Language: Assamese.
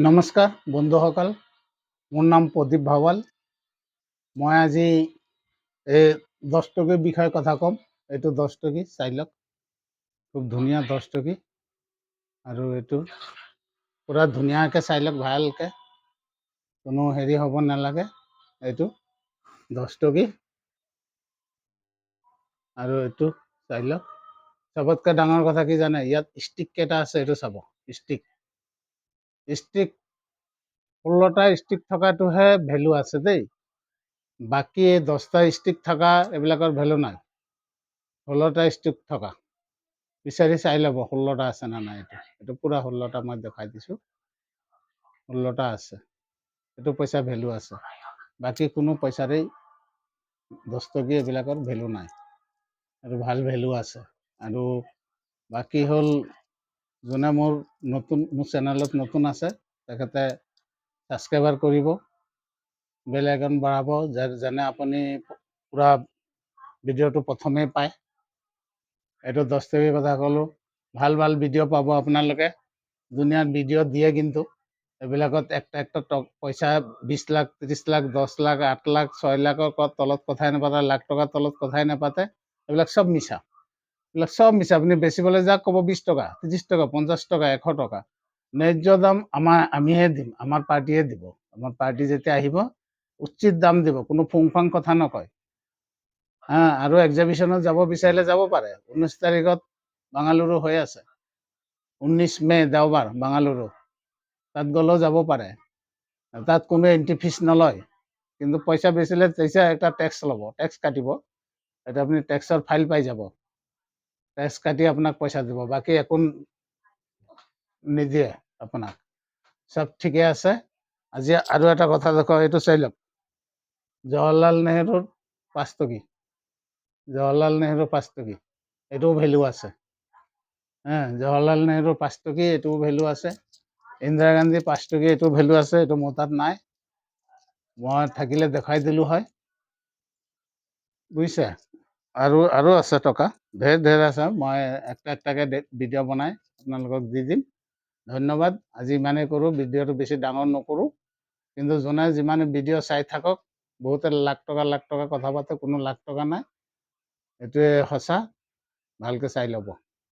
নমস্কাৰ বন্ধুসকল, মোৰ নাম প্ৰদীপ ভাৱাল। মই আজি এই 10 টকীৰ বিষয়ে কথা ক'ম। এইটো 10 টকী চাই লওক, খুব ধুনীয়া 10 টকী। আৰু এইটো পুৰা ধুনীয়াকৈ চাই লওক, ভালকৈ, কোনো হেৰি হ'ব নালাগে। এইটো 10 টকী আৰু এইটো চাই লওক। চবতকৈ ডাঙৰ কথা কি জানে, ইয়াত ষ্টিক কেইটা আছে এইটো চাব। ষ্টিক 16টা ষ্টিক থকাটোহে ভেলু আছে দেই। বাকী 10টা ষ্টিক থকা এইবিলাকৰ ভেলু নাই। 16টা ষ্টিক থকা বিচাৰি চাই ল'ব 16টা আছে না নাই। এইটো পূৰা 16টা মই দেখাই দিছোঁ, 16টা আছে। এইটো পইচা ভেলু আছে। বাকী কোনো পইচাৰেই 10 টকী এইবিলাকৰ ভেলু নাই আৰু ভাল ভেলু আছে। আৰু বাকী হ'ল, যোনে মোৰ চেনেলত নতুন আছে তেখেতে ছাবস্ক্ৰাইবাৰ কৰিব, বেল আইকন বাঢ়াব, যেনে আপুনি পূৰা ভিডিঅ'টো প্ৰথমেই পায়। এইটো 10 টকীৰ কথা ক'লোঁ। ভাল ভাল ভিডিঅ' পাব আপোনালোকে। দুনিয়াত ভিডিঅ' দিয়ে, কিন্তু এইবিলাকত একটা পইচা 20 লাখ, 30 লাখ, 10 লাখ, 8 লাখ, 6 লাখৰ তলত কথাই নাপাতে, লাখ টকাৰ তলত কথাই নাপাতে। এইবিলাক চব মিছা, এইবিলাক চব মিছা। আপুনি বেচিবলৈ যাওক, ক'ব 20 টকা, 30 টকা, 50 টকা, 100 টকা। ন্যায্য দাম আমিহে দিম, আমাৰ পাৰ্টীয়ে দিব। আমাৰ পাৰ্টি যেতিয়া আহিব উচিত দাম দিব, কোনো ফুংফাং কথা নকয়। আৰু এক্সিবিশ্যনত যাব বিচাৰিলে যাব পাৰে। 19 তাৰিখত বাংগালুৰু হৈ আছে, 19 মে দেওবাৰ, বাংগালুৰু। তাত গ'লেও যাব পাৰে। তাত কোনো এণ্ট্ৰি ফিজ নলয়, কিন্তু পইচা বেচিলে এটা টেক্স ল'ব, টেক্স কাটিব। এটা আপুনি টেক্সৰ ফাইল পাই যাব, টেক্স কাটি আপোনাক পইচা দিব। বাকী একো নিদিয়ে আপোনাক, চব ঠিকে আছে। আজি আৰু এটা কথা দেখুৱাওঁ, এইটো চাই লওক। জৱাহৰলাল নেহৰুৰ 5 টকী, জৱাহৰলাল নেহৰু 5 টকী, এইটোও ভেলু আছে। জৱাহৰলাল নেহৰু 5 টকী, এইটোও ভেলু আছে। ইন্দিৰা গান্ধী 5 টকী, এইটো ভেলু আছে। এইটো মোৰ তাত নাই, মই থাকিলে দেখাই দিলোঁ হয়, বুজিছে। আৰু আছে টকা, ঢেৰ আছে। মই একটাকৈ ভিডিঅ' বনাই আপোনালোকক দি দিম। ধন্যবাদ। আজি ইমানেই কৰোঁ, ভিডিঅ'টো বেছি ডাঙৰ নকৰোঁ। কিন্তু যোনে যিমান ভিডিঅ' চাই থাকক, বহুতে লাখ টকা কথা পাতে, কোনো লাখ টকা নাই। এইটোৱে সঁচা, ভালকৈ চাই ল'ব।